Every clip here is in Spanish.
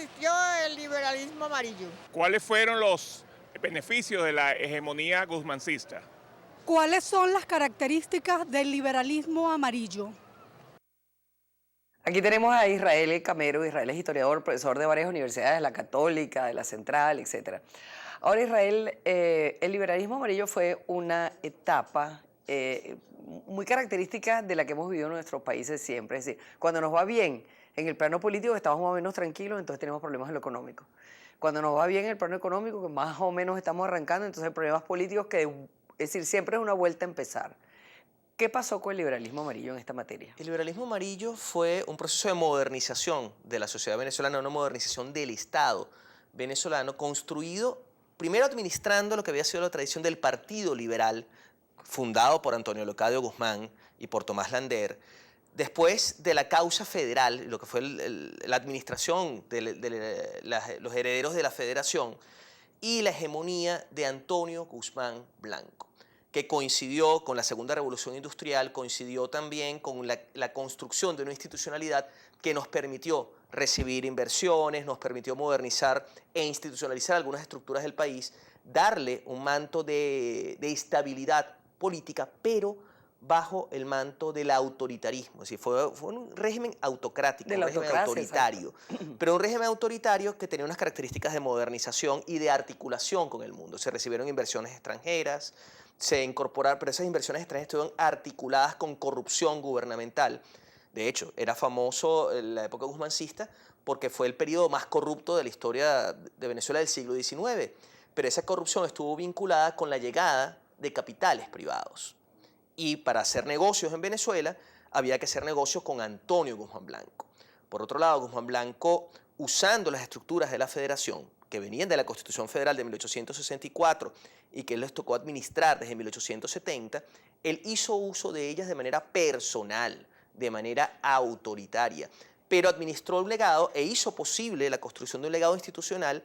existió el liberalismo amarillo. ¿Cuáles fueron los beneficios de la hegemonía guzmancista? ¿Cuáles son las características del liberalismo amarillo? Aquí tenemos a Israel Camero. Israel es historiador, profesor de varias universidades, la Católica, de la Central, etc. Ahora, Israel, el liberalismo amarillo fue una etapa muy característica de la que hemos vivido en nuestros países siempre. Es decir, cuando nos va bien en el plano político estamos más o menos tranquilos, entonces tenemos problemas en lo económico. Cuando nos va bien en el plano económico, que más o menos estamos arrancando, entonces hay problemas políticos que, es decir, siempre es una vuelta a empezar. ¿Qué pasó con el liberalismo amarillo en esta materia? El liberalismo amarillo fue un proceso de modernización de la sociedad venezolana, una modernización del Estado venezolano, construido primero administrando lo que había sido la tradición del Partido Liberal, fundado por Antonio Leocadio Guzmán y por Tomás Lander, después de la causa federal, lo que fue la administración de los herederos de la federación, y la hegemonía de Antonio Guzmán Blanco, que coincidió con la segunda revolución industrial, coincidió también con la construcción de una institucionalidad que nos permitió recibir inversiones, nos permitió modernizar e institucionalizar algunas estructuras del país, darle un manto de estabilidad política, pero bajo el manto del autoritarismo. Es decir, fue un régimen autocrático, un régimen autoritario, pero un régimen autoritario que tenía unas características de modernización y de articulación con el mundo. Se recibieron inversiones extranjeras, se incorporaron, pero esas inversiones extranjeras estuvieron articuladas con corrupción gubernamental. De hecho, era famoso en la época guzmancista porque fue el periodo más corrupto de la historia de Venezuela del siglo XIX, pero esa corrupción estuvo vinculada con la llegada de capitales privados. Y para hacer negocios en Venezuela había que hacer negocios con Antonio Guzmán Blanco. Por otro lado, Guzmán Blanco, usando las estructuras de la federación, que venían de la Constitución Federal de 1864 y que les tocó administrar desde 1870, él hizo uso de ellas de manera personal, de manera autoritaria, pero administró un legado e hizo posible la construcción de un legado institucional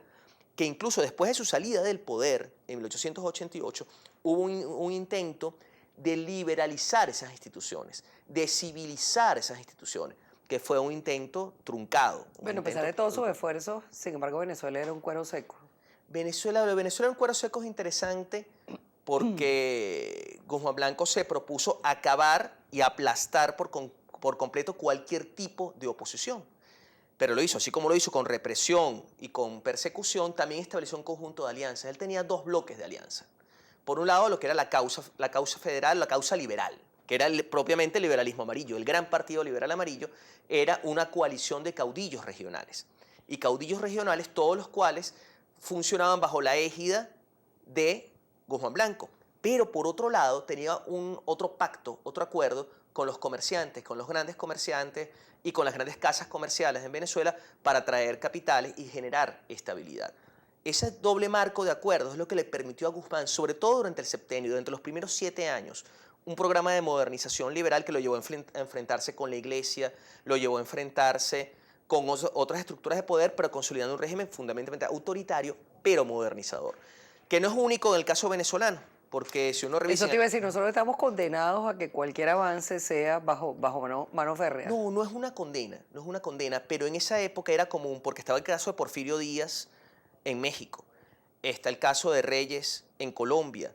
que incluso después de su salida del poder en 1888 hubo un intento de liberalizar esas instituciones, de civilizar esas instituciones, que fue un intento truncado. Bueno, a pesar de todos sus esfuerzos, sin embargo, Venezuela era un cuero seco. Venezuela en cuero seco es interesante porque Guzmán Blanco se propuso acabar y aplastar por completo cualquier tipo de oposición. Pero lo hizo, así como lo hizo con represión y con persecución, también estableció un conjunto de alianzas. Él tenía dos bloques de alianza. Por un lado, lo que era la causa federal, la causa liberal, que era propiamente el liberalismo amarillo. El gran partido liberal amarillo era una coalición de caudillos regionales. Y caudillos regionales, todos los cuales funcionaban bajo la égida de Guzmán Blanco. Pero por otro lado, tenía otro pacto, otro acuerdo con los comerciantes, con los grandes comerciantes y con las grandes casas comerciales en Venezuela para traer capitales y generar estabilidad. Ese doble marco de acuerdos es lo que le permitió a Guzmán, sobre todo durante el septenio, durante los primeros 7 años, un programa de modernización liberal que lo llevó a enfrentarse con la iglesia, lo llevó a enfrentarse con otras estructuras de poder, pero consolidando un régimen fundamentalmente autoritario, pero modernizador, que no es único en el caso venezolano, porque si uno revisa... Eso te iba a decir, nosotros estamos condenados a que cualquier avance sea bajo mano férrea. No, no es una condena, pero en esa época era común, porque estaba el caso de Porfirio Díaz en México, está el caso de Reyes en Colombia,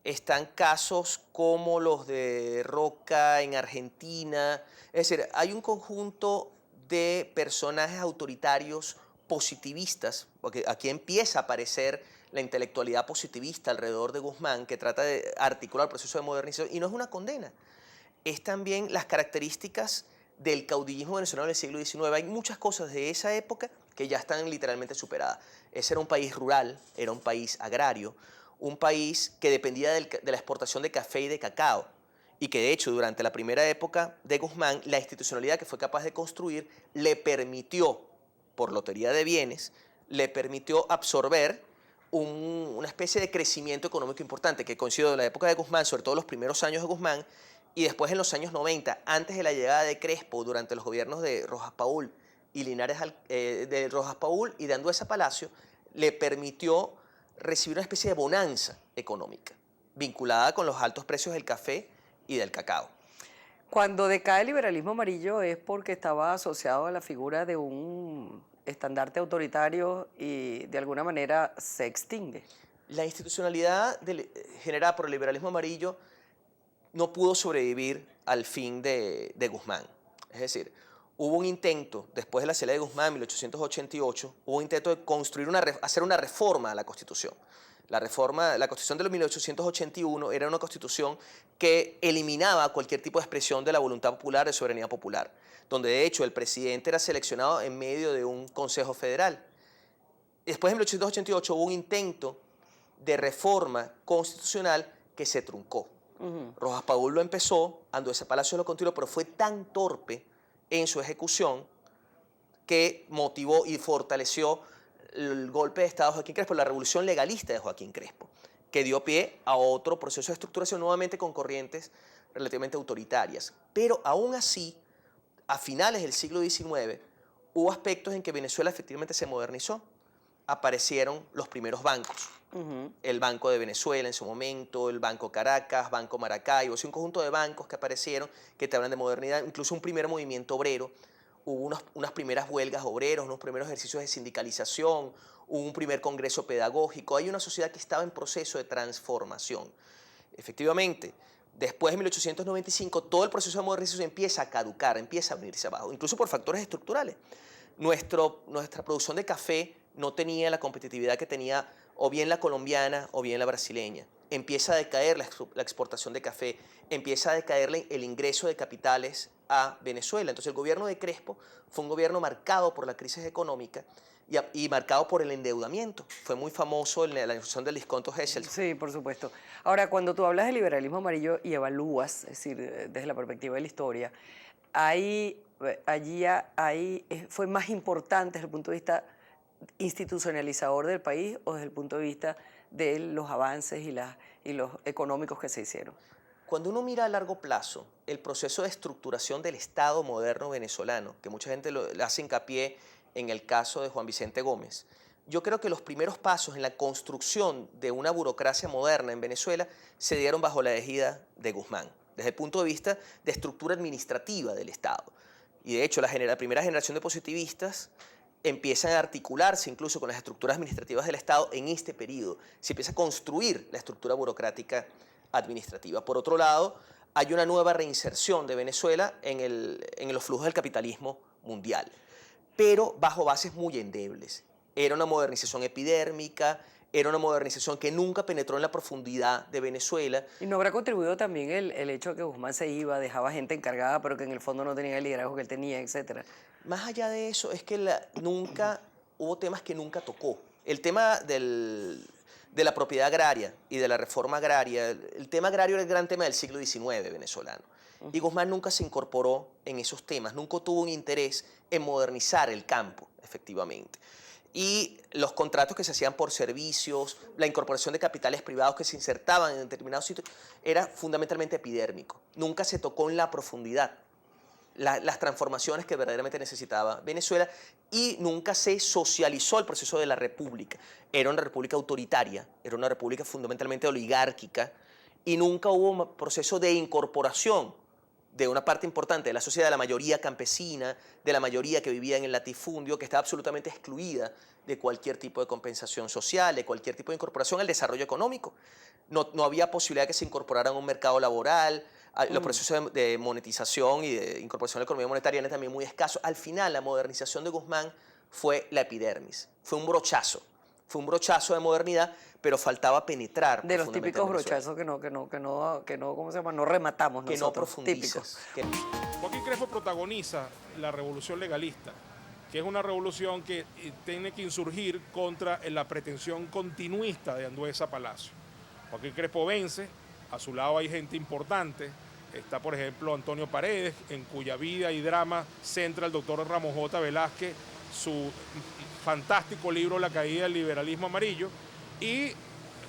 están casos como los de Roca en Argentina, es decir, hay un conjunto de personajes autoritarios positivistas, porque aquí empieza a aparecer la intelectualidad positivista alrededor de Guzmán, que trata de articular el proceso de modernización, y no es una condena, es también las características del caudillismo venezolano del siglo XIX. Hay muchas cosas de esa época que ya están literalmente superadas. Ese era un país rural, era un país agrario, un país que dependía de la exportación de café y de cacao, y que de hecho durante la primera época de Guzmán, la institucionalidad que fue capaz de construir le permitió, por lotería de bienes, le permitió absorber una especie de crecimiento económico importante que coincidió en la época de Guzmán, sobre todo los primeros años de Guzmán, y después en los años 90, antes de la llegada de Crespo, durante los gobiernos de Rojas Paul y de Rojas Paul y de Andueza Palacio, le permitió recibir una especie de bonanza económica, vinculada con los altos precios del café y del cacao. Cuando decae el liberalismo amarillo es porque estaba asociado a la figura de un estandarte autoritario y de alguna manera se extingue. La institucionalidad generada por el liberalismo amarillo no pudo sobrevivir al fin de Guzmán. Es decir, hubo un intento, después de la salida de Guzmán en 1888, hubo un intento de hacer una reforma a la Constitución. La Constitución de 1881 era una Constitución que eliminaba cualquier tipo de expresión de la voluntad popular, de soberanía popular, donde de hecho el presidente era seleccionado en medio de un Consejo Federal. Después de 1888 hubo un intento de reforma constitucional que se truncó. Rojas Paul lo empezó, Andueza Palacios lo continuó, pero fue tan torpe en su ejecución que motivó y fortaleció el golpe de Estado de Joaquín Crespo, la revolución legalista de Joaquín Crespo, que dio pie a otro proceso de estructuración nuevamente con corrientes relativamente autoritarias. Pero aún así, a finales del siglo XIX, hubo aspectos en que Venezuela efectivamente se modernizó. Aparecieron los primeros bancos. El Banco de Venezuela en su momento, el Banco Caracas, Banco Maracaibo, un conjunto de bancos que aparecieron que te hablan de modernidad, incluso un primer movimiento obrero. Hubo unas primeras huelgas obreros, unos primeros ejercicios de sindicalización, hubo un primer congreso pedagógico. Hay una sociedad que estaba en proceso de transformación. Efectivamente, después de 1895, todo el proceso de modernización empieza a caducar, empieza a venirse abajo, incluso por factores estructurales. Nuestra producción de café no tenía la competitividad que tenía o bien la colombiana o bien la brasileña. Empieza a decaer la exportación de café, empieza a decaer el ingreso de capitales a Venezuela. Entonces el gobierno de Crespo fue un gobierno marcado por la crisis económica y marcado por el endeudamiento. Fue muy famoso en la negociación del disconto Gesell. Sí, por supuesto. Ahora, cuando tú hablas de liberalismo amarillo y evalúas, es decir, desde la perspectiva de la historia, fue más importante desde el punto de vista institucionalizador del país o desde el punto de vista de los avances y los económicos que se hicieron. Cuando uno mira a largo plazo el proceso de estructuración del Estado moderno venezolano, que mucha gente le hace hincapié en el caso de Juan Vicente Gómez, yo creo que los primeros pasos en la construcción de una burocracia moderna en Venezuela se dieron bajo la égida de Guzmán, desde el punto de vista de estructura administrativa del Estado. Y de hecho, la primera generación de positivistas empiezan a articularse incluso con las estructuras administrativas del Estado en este periodo. Se empieza a construir la estructura burocrática administrativa. Por otro lado, hay una nueva reinserción de Venezuela en los flujos del capitalismo mundial, pero bajo bases muy endebles. Era una modernización epidérmica, era una modernización que nunca penetró en la profundidad de Venezuela. ¿Y no habrá contribuido también el hecho de que Guzmán se iba, dejaba gente encargada, pero que en el fondo no tenía el liderazgo que él tenía, etcétera? Más allá de eso, es que nunca hubo temas que nunca tocó. El tema de la propiedad agraria y de la reforma agraria, el tema agrario era el gran tema del siglo XIX venezolano. Y Guzmán nunca se incorporó en esos temas, nunca tuvo un interés en modernizar el campo, efectivamente. Y los contratos que se hacían por servicios, la incorporación de capitales privados que se insertaban en determinados sitios, era fundamentalmente epidérmico. Nunca se tocó en la profundidad las transformaciones que verdaderamente necesitaba Venezuela y nunca se socializó el proceso de la república. Era una república autoritaria, era una república fundamentalmente oligárquica y nunca hubo un proceso de incorporación de una parte importante de la sociedad, de la mayoría campesina, de la mayoría que vivía en el latifundio, que estaba absolutamente excluida de cualquier tipo de compensación social, de cualquier tipo de incorporación al desarrollo económico. No había posibilidad de que se incorporaran a un mercado laboral, los procesos de monetización y de incorporación a la economía monetaria eran también muy escasos. Al final, la modernización de Guzmán fue la epidermis, fue un brochazo de modernidad, pero faltaba penetrar. De los típicos brochazos que no, ¿cómo se llama? No rematamos que nosotros. No profundizas. Joaquín Crespo protagoniza la revolución legalista, que es una revolución que tiene que insurgir contra la pretensión continuista de Andueza Palacio. Joaquín Crespo vence, a su lado hay gente importante, está por ejemplo Antonio Paredes, en cuya vida y drama centra el doctor Ramos J. Velázquez, su fantástico libro La caída del liberalismo amarillo, y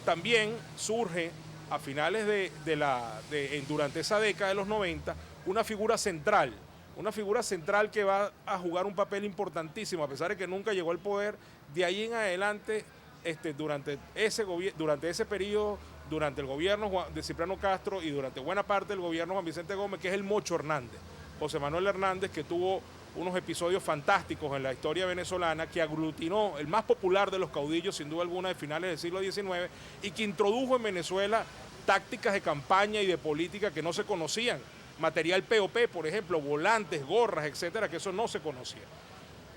también surge a finales durante esa década de los 90 una figura central que va a jugar un papel importantísimo, a pesar de que nunca llegó al poder. De ahí en adelante, durante ese periodo, durante el gobierno de Cipriano Castro y durante buena parte del gobierno de Juan Vicente Gómez, que es el Mocho Hernández, José Manuel Hernández, que tuvo unos episodios fantásticos en la historia venezolana, que aglutinó el más popular de los caudillos, sin duda alguna, de finales del siglo XIX, y que introdujo en Venezuela tácticas de campaña y de política que no se conocían. Material POP, por ejemplo, volantes, gorras, etcétera, que eso no se conocía.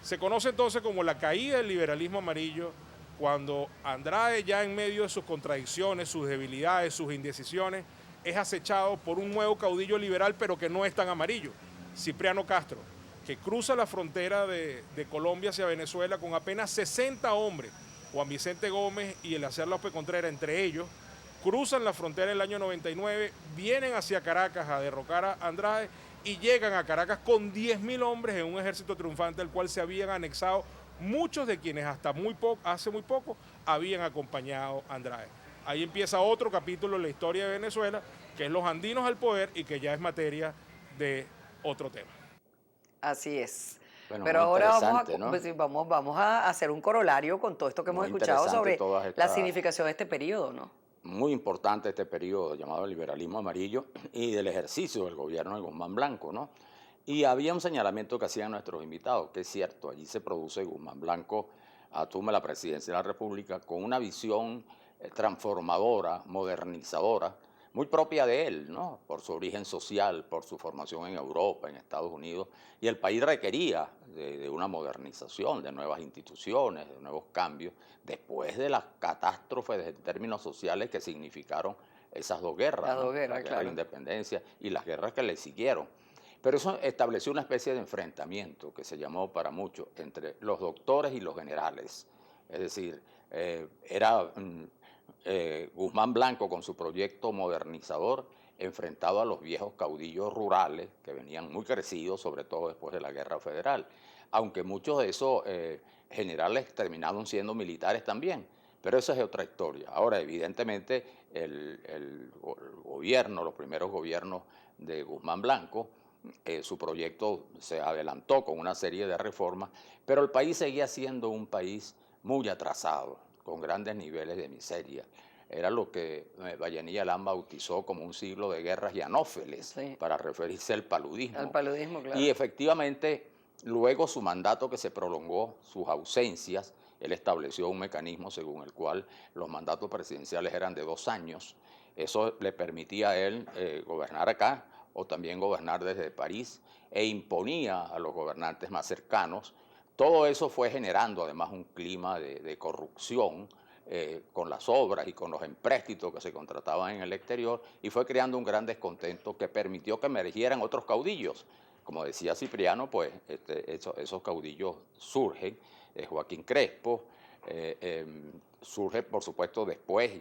Se conoce entonces como la caída del liberalismo amarillo, cuando Andrade, ya en medio de sus contradicciones, sus debilidades, sus indecisiones, es acechado por un nuevo caudillo liberal, pero que no es tan amarillo, Cipriano Castro, que cruza la frontera de Colombia hacia Venezuela con apenas 60 hombres. Juan Vicente Gómez y Eliezer López Contreras, entre ellos, cruzan la frontera en el año 99, vienen hacia Caracas a derrocar a Andrade y llegan a Caracas con 10.000 hombres en un ejército triunfante al cual se habían anexado muchos de quienes hace muy poco habían acompañado a Andrade. Ahí empieza otro capítulo en la historia de Venezuela, que es los andinos al poder y que ya es materia de otro tema. Así es. Bueno, Pero muy ahora interesante, ¿no? pues, vamos a hacer un corolario con todo esto que hemos Muy escuchado sobre interesante todas la estas- significación de este periodo, ¿no? Muy importante este periodo llamado liberalismo amarillo y del ejercicio del gobierno de Guzmán Blanco, ¿no? Y había un señalamiento que hacían nuestros invitados, que es cierto, allí se produce Guzmán Blanco, asume la presidencia de la República con una visión transformadora, modernizadora, muy propia de él, ¿no? Por su origen social, por su formación en Europa, en Estados Unidos, y el país requería de una modernización, de nuevas instituciones, de nuevos cambios, después de las catástrofes en términos sociales que significaron esas dos guerras, Las dos ¿no? guerras, La guerra claro. de independencia y las guerras que le siguieron. Pero eso estableció una especie de enfrentamiento que se llamó para muchos entre los doctores y los generales. Es decir, era Guzmán Blanco con su proyecto modernizador enfrentado a los viejos caudillos rurales que venían muy crecidos, sobre todo después de la Guerra Federal. Aunque muchos de esos generales terminaron siendo militares también. Pero esa es otra historia. Ahora, evidentemente, el gobierno, los primeros gobiernos de Guzmán Blanco, su proyecto se adelantó con una serie de reformas, pero el país seguía siendo un país muy atrasado, con grandes niveles de miseria. Era lo que Vallenilla Lán bautizó como un siglo de guerras y anófeles, Sí. para referirse al paludismo. Al paludismo, claro. Y efectivamente, luego su mandato que se prolongó, sus ausencias, él estableció un mecanismo según el cual los mandatos presidenciales eran de 2 años. Eso le permitía a él gobernar acá o también gobernar desde París e imponía a los gobernantes más cercanos. Todo eso fue generando además un clima de corrupción con las obras y con los empréstitos que se contrataban en el exterior y fue creando un gran descontento que permitió que emergieran otros caudillos. Como decía Cipriano, pues esos caudillos surgen, Joaquín Crespo, surge por supuesto después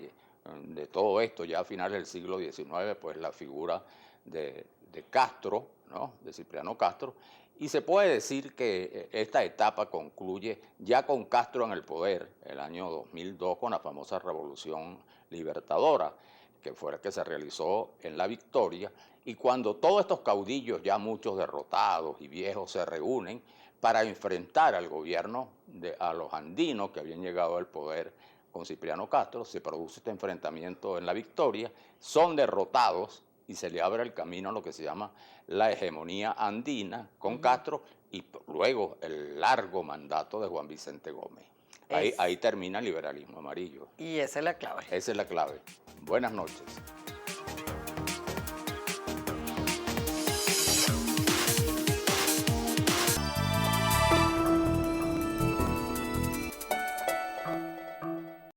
de todo esto, ya a finales del siglo XIX, pues la figura de Castro, ¿no? De Cipriano Castro, y se puede decir que esta etapa concluye ya con Castro en el poder, el año 2002, con la famosa Revolución Libertadora, que fue la que se realizó en La Victoria, y cuando todos estos caudillos, ya muchos derrotados y viejos, se reúnen para enfrentar al gobierno, a los andinos que habían llegado al poder con Cipriano Castro, se produce este enfrentamiento en La Victoria, son derrotados y se le abre el camino a lo que se llama la hegemonía andina con Castro y luego el largo mandato de Juan Vicente Gómez. Ahí termina el liberalismo amarillo. Y esa es la clave. Esa es la clave. Buenas noches.